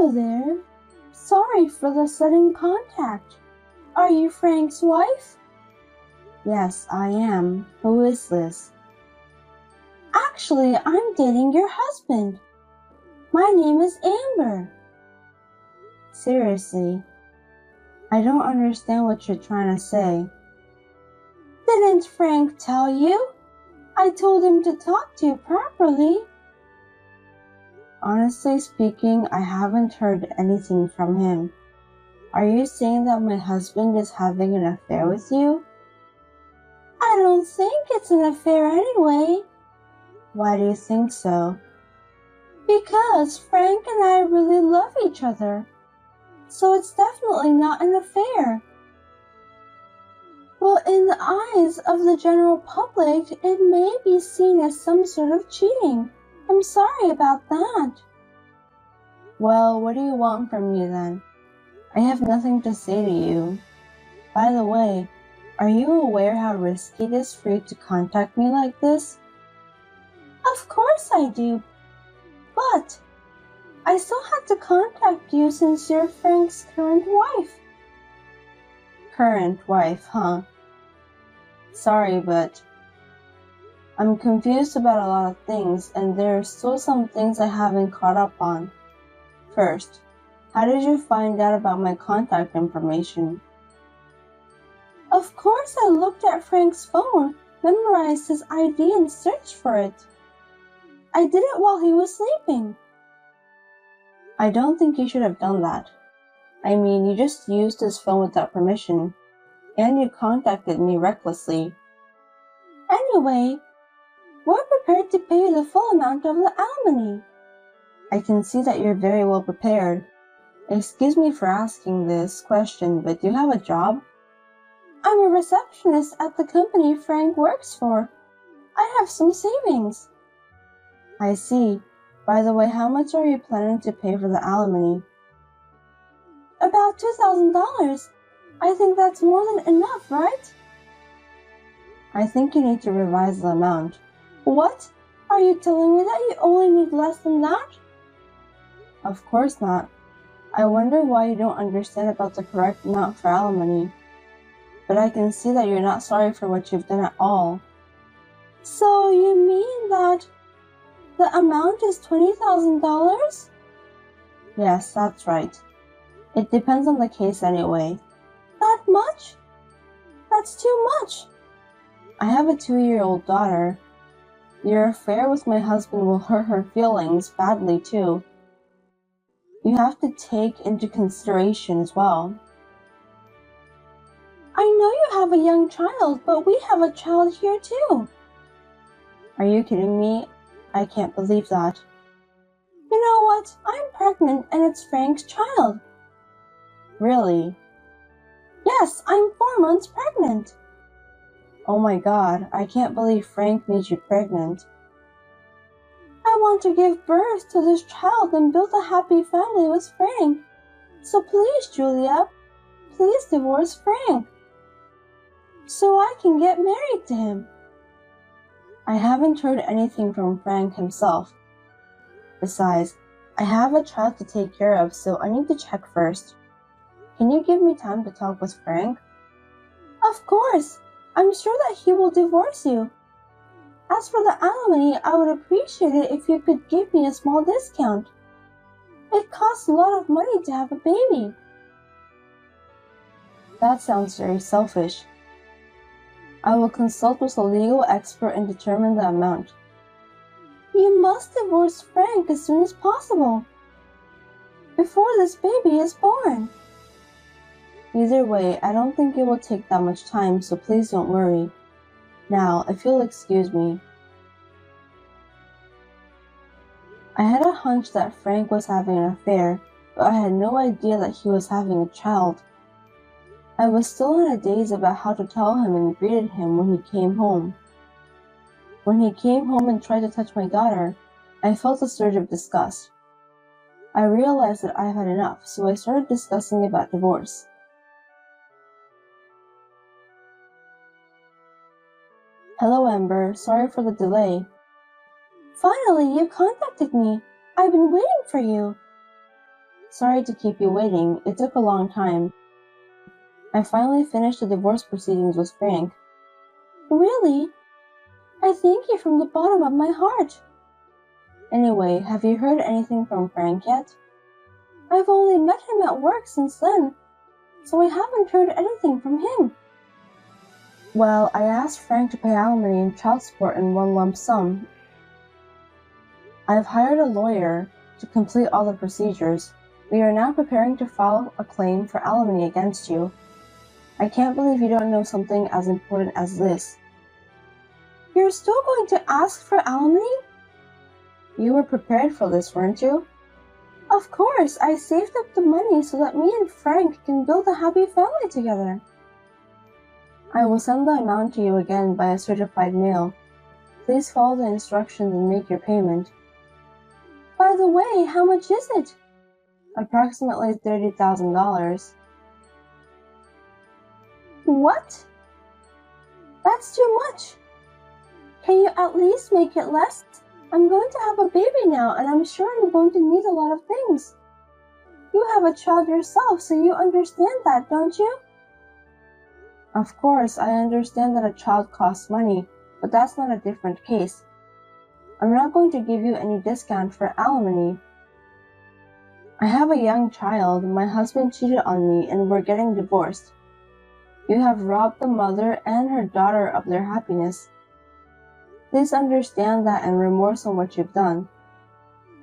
Hello there. Sorry for the sudden contact. Are you Frank's wife? Yes, I am. Who is this? Actually, I'm dating your husband. My name is Amber. Seriously, I don't understand what you're trying to say. Didn't Frank tell you? I told him to talk to you properly. Honestly speaking, I haven't heard anything from him. Are you saying that my husband is having an affair with you? I don't think it's an affair anyway. Why do you think so? Because Frank and I really love each other. So it's definitely not an affair. Well, in the eyes of the general public, it may be seen as some sort of cheating. I'm sorry about that. Well, what do you want from me then? I have nothing to say to you. By the way, are you aware how risky it is for you to contact me like this? Of course I do. But I still had to contact you since you're Frank's current wife. Current wife, huh? Sorry, but I'm confused about a lot of things, and there are still some things I haven't caught up on. First, how did you find out about my contact information? Of course I looked at Frank's phone, memorized his ID, and searched for it. I did it while he was sleeping. I don't think you should have done that. I mean, you just used his phone without permission, and you contacted me recklessly. Anyway, we're prepared to pay you the full amount of the alimony. I can see that you're very well prepared. Excuse me for asking this question, but do you have a job? I'm a receptionist at the company Frank works for. I have some savings. I see. By the way, how much are you planning to pay for the alimony? About $2,000. I think that's more than enough, right? I think you need to revise the amount. What? Are you telling me that you only need less than that? Of course not. I wonder why you don't understand about the correct amount for alimony. But I can see that you're not sorry for what you've done at all. So you mean that the amount is $20,000? Yes, that's right. It depends on the case anyway. That much? That's too much. I have a 2-year-old daughter. Your affair with my husband will hurt her feelings badly too. You have to take into consideration as well. I know you have a young child, but we have a child here too. Are you kidding me? I can't believe that. You know what? I'm pregnant and it's Frank's child. Really? Yes, I'm 4 months pregnant. Oh my God, I can't believe Frank made you pregnant. I want to give birth to this child and build a happy family with Frank. So please, Julia, please divorce Frank, so I can get married to him. I haven't heard anything from Frank himself. Besides, I have a child to take care of, so I need to check first. Can you give me time to talk with Frank? Of course. I'm sure that he will divorce you. As for the alimony, I would appreciate it if you could give me a small discount. It costs a lot of money to have a baby. That sounds very selfish. I will consult with a legal expert and determine the amount. You must divorce Frank as soon as possible, before this baby is born. Either way, I don't think it will take that much time, so please don't worry. Now, if you'll excuse me. I had a hunch that Frank was having an affair, but I had no idea that he was having a child. I was still in a daze about how to tell him and greeted him when he came home. When he came home and tried to touch my daughter, I felt a surge of disgust. I realized that I've had enough, so I started discussing about divorce. Hello, Amber. Sorry for the delay. Finally, you contacted me. I've been waiting for you. Sorry to keep you waiting. It took a long time. I finally finished the divorce proceedings with Frank. Really? I thank you from the bottom of my heart. Anyway, have you heard anything from Frank yet? I've only met him at work since then, so I haven't heard anything from him. Well, I asked Frank to pay alimony and child support in one lump sum. I've hired a lawyer to complete all the procedures. We are now preparing to file a claim for alimony against you. I can't believe you don't know something as important as this. You're still going to ask for alimony? You were prepared for this, weren't you? Of course, I saved up the money so that me and Frank can build a happy family together. I will send the amount to you again by a certified mail. Please follow the instructions and make your payment. By the way, how much is it? Approximately $30,000. What? That's too much. Can you at least make it less? I'm going to have a baby now, and I'm sure I'm going to need a lot of things. You have a child yourself, so you understand that, don't you? Of course, I understand that a child costs money, but that's not a different case. I'm not going to give you any discount for alimony. I have a young child, my husband cheated on me, and we're getting divorced. You have robbed the mother and her daughter of their happiness. Please understand that and remorse on what you've done.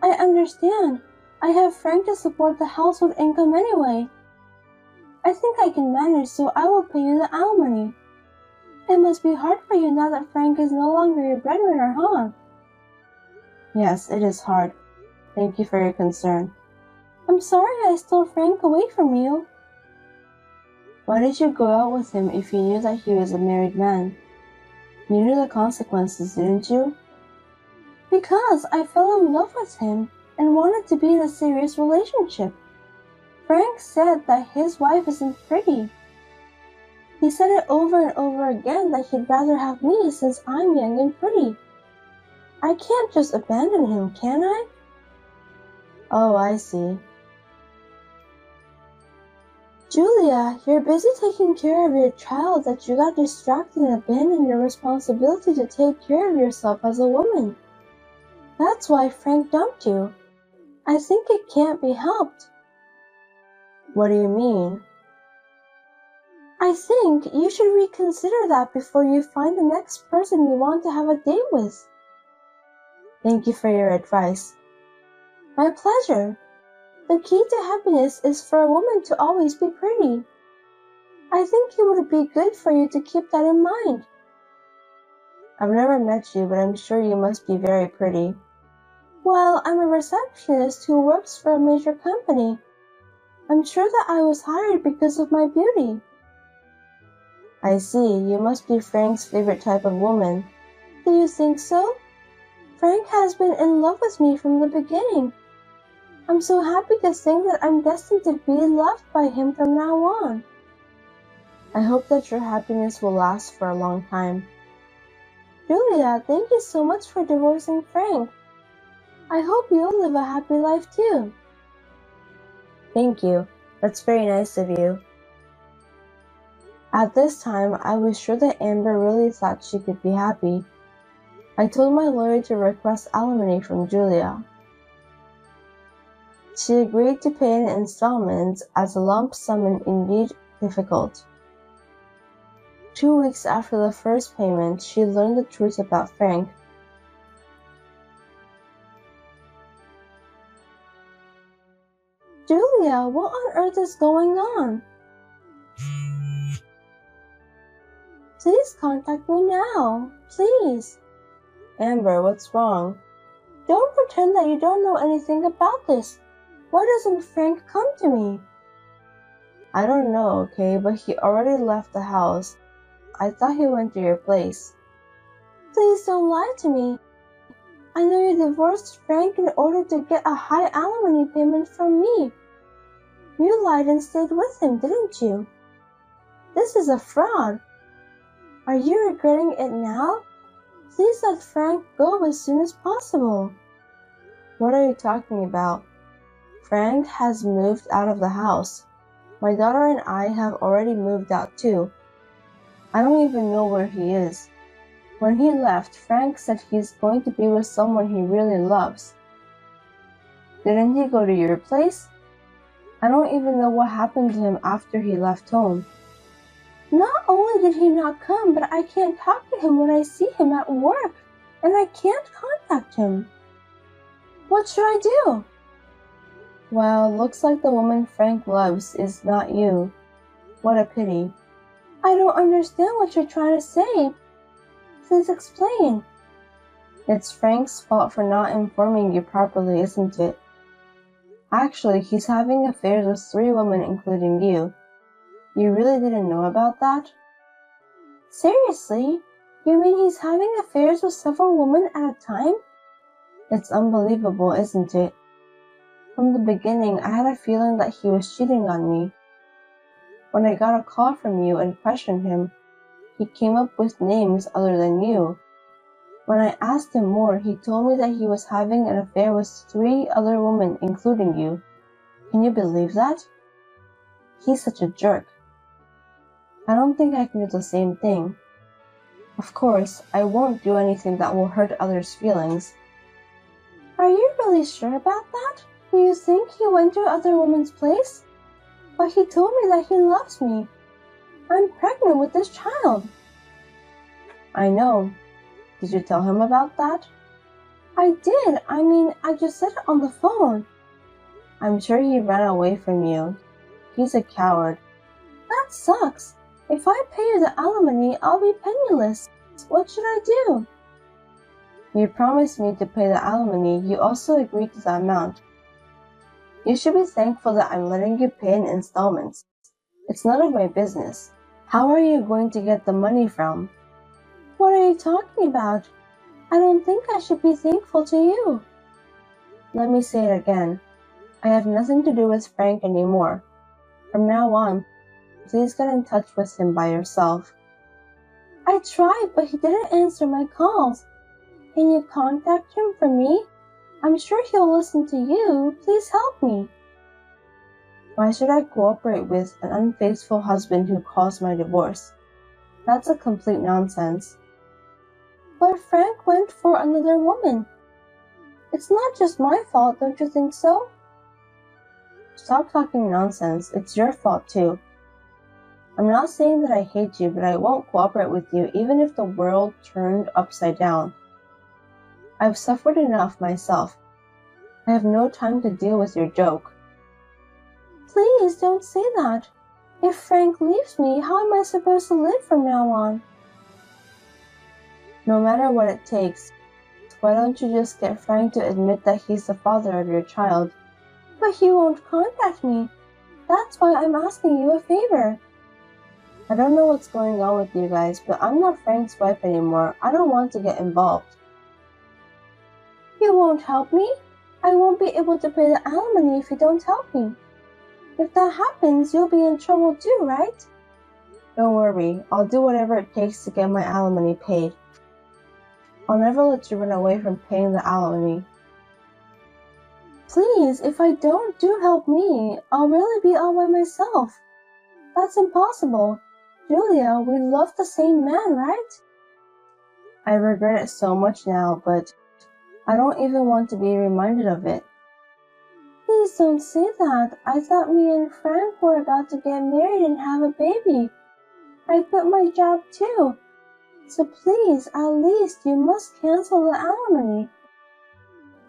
I understand. I have Frank to support the household income anyway. I think I can manage, so I will pay you the alimony. It must be hard for you now that Frank is no longer your breadwinner, huh? Yes, it is hard. Thank you for your concern. I'm sorry I stole Frank away from you. Why did you go out with him if you knew that he was a married man? You knew the consequences, didn't you? Because I fell in love with him and wanted to be in a serious relationship. Frank said that his wife isn't pretty. He said it over and over again that he'd rather have me since I'm young and pretty. I can't just abandon him, can I? Oh, I see. Julia, you're busy taking care of your child that you got distracted and abandoned your responsibility to take care of yourself as a woman. That's why Frank dumped you. I think it can't be helped. What do you mean? I think you should reconsider that before you find the next person you want to have a date with. Thank you for your advice. My pleasure. The key to happiness is for a woman to always be pretty. I think it would be good for you to keep that in mind. I've never met you, but I'm sure you must be very pretty. Well, I'm a receptionist who works for a major company. I'm sure that I was hired because of my beauty. I see, you must be Frank's favorite type of woman. Do you think so? Frank has been in love with me from the beginning. I'm so happy to think that I'm destined to be loved by him from now on. I hope that your happiness will last for a long time. Julia, thank you so much for divorcing Frank. I hope you'll live a happy life too. Thank you. That's very nice of you. At this time, I was sure that Amber really thought she could be happy. I told my lawyer to request alimony from Julia. She agreed to pay in installments as a lump sum and indeed difficult. 2 weeks after the first payment, she learned the truth about Frank. Julia, what on earth is going on? Please contact me now. Please. Amber, what's wrong? Don't pretend that you don't know anything about this. Why doesn't Frank come to me? I don't know, okay, but he already left the house. I thought he went to your place. Please don't lie to me. I know you divorced Frank in order to get a high alimony payment from me. You lied and stayed with him, didn't you? This is a fraud. Are you regretting it now? Please let Frank go as soon as possible. What are you talking about? Frank has moved out of the house. My daughter and I have already moved out too. I don't even know where he is. When he left, Frank said he's going to be with someone he really loves. Didn't he go to your place? I don't even know what happened to him after he left home. Not only did he not come, but I can't talk to him when I see him at work, and I can't contact him. What should I do? Well, looks like the woman Frank loves is not you. What a pity. I don't understand what you're trying to say. Please explain. It's Frank's fault for not informing you properly, isn't it? Actually, he's having affairs with 3 women, including you. You really didn't know about that? Seriously? You mean he's having affairs with several women at a time? It's unbelievable, isn't it? From the beginning, I had a feeling that he was cheating on me. When I got a call from you and questioned him, he came up with names other than you. When I asked him more, he told me that he was having an affair with 3 other women, including you. Can you believe that? He's such a jerk. I don't think I can do the same thing. Of course, I won't do anything that will hurt others' feelings. Are you really sure about that? Do you think he went to other women's place? But he told me that he loves me. I'm pregnant with this child. I know. Did you tell him about that? I did. I just said it on the phone. I'm sure he ran away from you. He's a coward. That sucks. If I pay you the alimony, I'll be penniless. What should I do? You promised me to pay the alimony. You also agreed to the amount. You should be thankful that I'm letting you pay in installments. It's none of my business. How are you going to get the money from? What are you talking about? I don't think I should be thankful to you. Let me say it again. I have nothing to do with Frank anymore. From now on, please get in touch with him by yourself. I tried, but he didn't answer my calls. Can you contact him for me? I'm sure he'll listen to you. Please help me. Why should I cooperate with an unfaithful husband who calls my divorce? That's a complete nonsense. But Frank went for another woman. It's not just my fault, don't you think so? Stop talking nonsense. It's your fault too. I'm not saying that I hate you, but I won't cooperate with you even if the world turned upside down. I've suffered enough myself. I have no time to deal with your joke. Please don't say that. If Frank leaves me, how am I supposed to live from now on? No matter what it takes, why don't you just get Frank to admit that he's the father of your child? But he won't contact me. That's why I'm asking you a favor. I don't know what's going on with you guys, but I'm not Frank's wife anymore. I don't want to get involved. You won't help me? I won't be able to pay the alimony if you don't help me. If that happens, you'll be in trouble too, right? Don't worry, I'll do whatever it takes to get my alimony paid. I'll never let you run away from paying the alimony. Please, if I don't, do help me. I'll really be all by myself. That's impossible. Julia, we love the same man, right? I regret it so much now, but I don't even want to be reminded of it. Please don't say that. I thought me and Frank were about to get married and have a baby. I quit my job too. So please, at least you must cancel the alimony.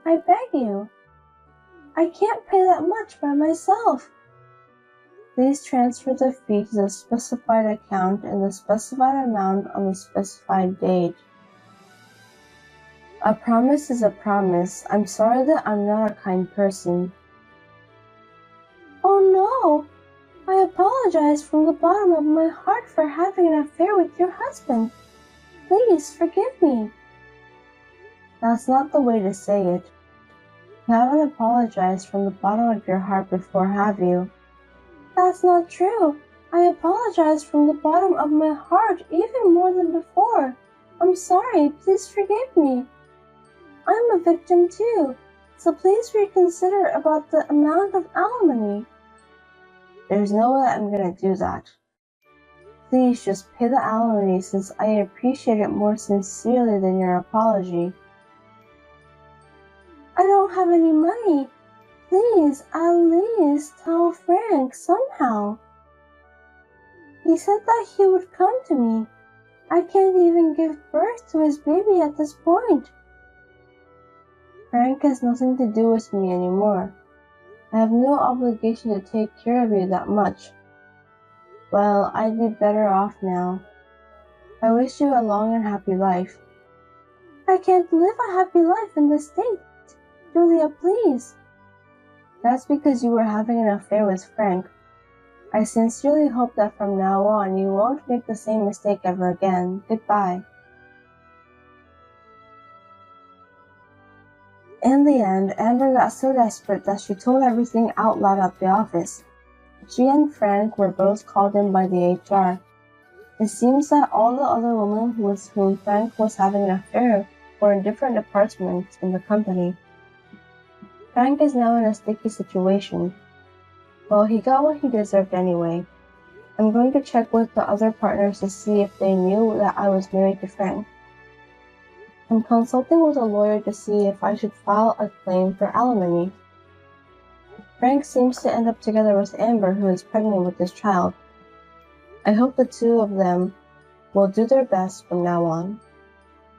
I beg you. I can't pay that much by myself. Please transfer the fee to the specified account in the specified amount on the specified date. A promise is a promise. I'm sorry that I'm not a kind person. Oh no! I apologize from the bottom of my heart for having an affair with your husband. Please forgive me. That's not the way to say it. You haven't apologized from the bottom of your heart before, have you? That's not true. I apologize from the bottom of my heart even more than before. I'm sorry. Please forgive me. I'm a victim too. So please reconsider about the amount of alimony. There's no way I'm gonna do that. Please just pay the alimony since I appreciate it more sincerely than your apology. I don't have any money. Please, at least tell Frank somehow. He said that he would come to me. I can't even give birth to his baby at this point. Frank has nothing to do with me anymore. I have no obligation to take care of you that much. Well, I'd be better off now. I wish you a long and happy life. I can't live a happy life in this state. Julia, please. That's because you were having an affair with Frank. I sincerely hope that from now on you won't make the same mistake ever again. Goodbye. In the end, Amber got so desperate that she told everything out loud at the office. She and Frank were both called in by the HR. It seems that all the other women with whom Frank was having an affair were in different departments in the company. Frank is now in a sticky situation. Well, he got what he deserved anyway. I'm going to check with the other partners to see if they knew that I was married to Frank. I'm consulting with a lawyer to see if I should file a claim for alimony. Frank seems to end up together with Amber, who is pregnant with this child. I hope the two of them will do their best from now on.